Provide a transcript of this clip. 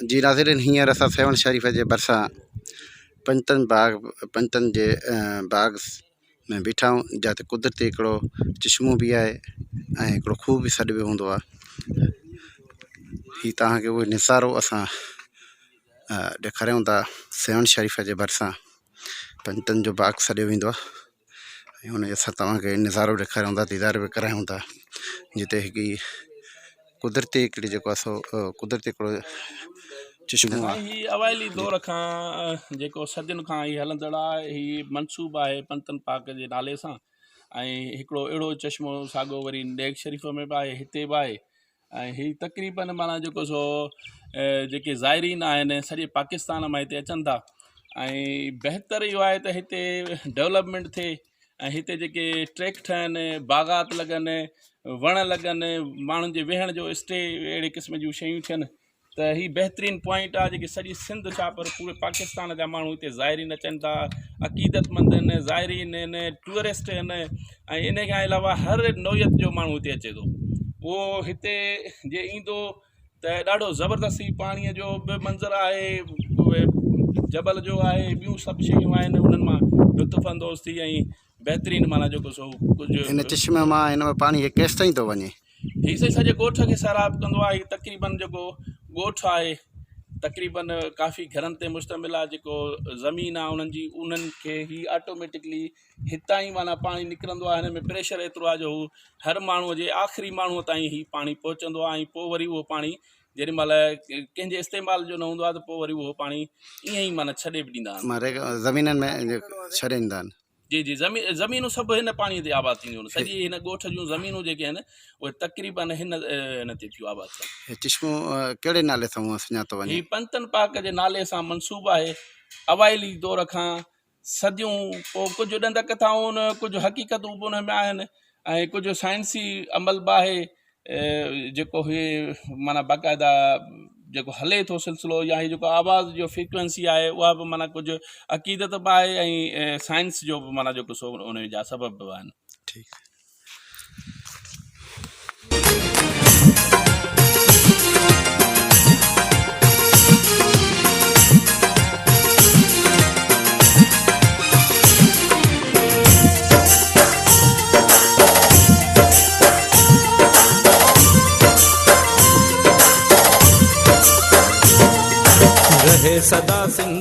जी नाज़रीन, हींअर असां सेवन शरीफ़ जे भरिसां पंजतन जे बाग में बीठा आहियूं, जिते कुदरती हिकिड़ो चश्मो बि आहे ऐं हिकिड़ो खूह बि सॾियो हूंदो आहे। हीउ तव्हांखे उहो निज़ारो असां ॾेखारियूं था। सेवन शरीफ़ जे भरिसां पंजतन जो बाग सॾियो वेंदो आहे ऐं हुनजो असां तव्हांखे निज़ारो ॾेखारियूं था, दीदार बि करायूं था, जिते हिकिड़ी कुदरती हिकिड़ी जेको आहे कुदरती हिकिड़ो चश्मो आहे। ही अवाइली दौर खां जेको सदियुनि खां ही हलंदड़ आहे। ही मनसूब आहे पंजतन पाक जे नाले सां ऐं हिकिड़ो अहिड़ो चश्मो साॻियो वरी नेक शरीफ़ में बि आहे, हिते बि आहे। ऐं ही तक़रीबन माना जेको सो जेके ज़ाइरीन आहिनि सॼे पाकिस्तान मां हिते अचनि था ऐं बहितर इहो आहे त हिते डेवलपमेंट थिए ऐं हिते जेके ट्रैक ठहनि, बाग़ात लॻनि, वण लॻनि, माण्हुनि जे वेहण जो स्टे अहिड़े क़िस्म जूं शयूं थियनि त ही बहितरीनु पॉइंट आहे जेके सॼी सिंध छा पर पूरे पाकिस्तान जा माण्हू हिते ज़ाइरीन अचनि था, अक़ीदतमंद आहिनि, ज़ाइरीन आहिनि, टूरिस्ट आहिनि ऐं इन खां अलावा हर नौयत जो माण्हू हिते अचे थो। उहो हिते जे ईंदो त ॾाढो ज़बरदस्ती पाणीअ जो बि मंज़रु आहे, उहे जबल जो आहे, ॿियूं सभु शयूं आहिनि, उन्हनि मां लुत्फ़ अंदोज़ थी ऐं बहितरीनु माना जेको सो कुझु हिन चश्मे मां हिन में पाणी केसि ताईं थो वञे? हीअ सॼे ॻोठ खे सैराब कंदो आहे। तक़रीबन जेको ॻोठ आहे तक़रीबन काफ़ी घरनि ते मुश्तमिल आहे। जेको ज़मीन आहे उन्हनि जी उन्हनि खे ही ऑटोमेटिकली हितां ई माना पाणी निकिरंदो आहे। हिन में प्रेशर एतिरो आहे जो हू हर माण्हूअ जे आख़िरी माण्हूअ ताईं ही पाणी पहुचंदो आहे ऐं पोइ वरी उहो पाणी जेॾी महिल कंहिंजे इस्तेमाल जो न हूंदो आहे त पोइ वरी उहो पाणी ईअं ई माना छॾे बि ॾींदा आहिनि, ज़मीननि में छॾे ॾींदा आहिनि। जी जी, ज़मीनूं सभु हिन पाणीअ ते आबाद थींदियूं आहिनि। सॼी हिन ॻोठ जूं ज़मीनूं जेके आहिनि उहे तक़रीबन हिन ते थियूं आबाद थियनि। चश्मो कहिड़े नाले सां सुञातो वञे? हीउ पंजतन पाक जे नाले सां मनसूब आहे। अवाइली दौर खां सदियूं पोइ कुझु ॾंद कथाऊं आहिनि, कुझु हक़ीक़तूं बि हुन में आहिनि ऐं कुझु साइंसी अमल बि आहे जेको हे माना बाक़ाइदा जेको हले थो सिलसिलो, या ही जेको आवाज़ जो फ्रीक्वेंसी आहे उहा बि माना कुझु अक़ीदत बि आहे ऐं साइंस जो बि माना जेको सो उन जा सबब बि आहिनि। ठीकु। रहे सदा सिंध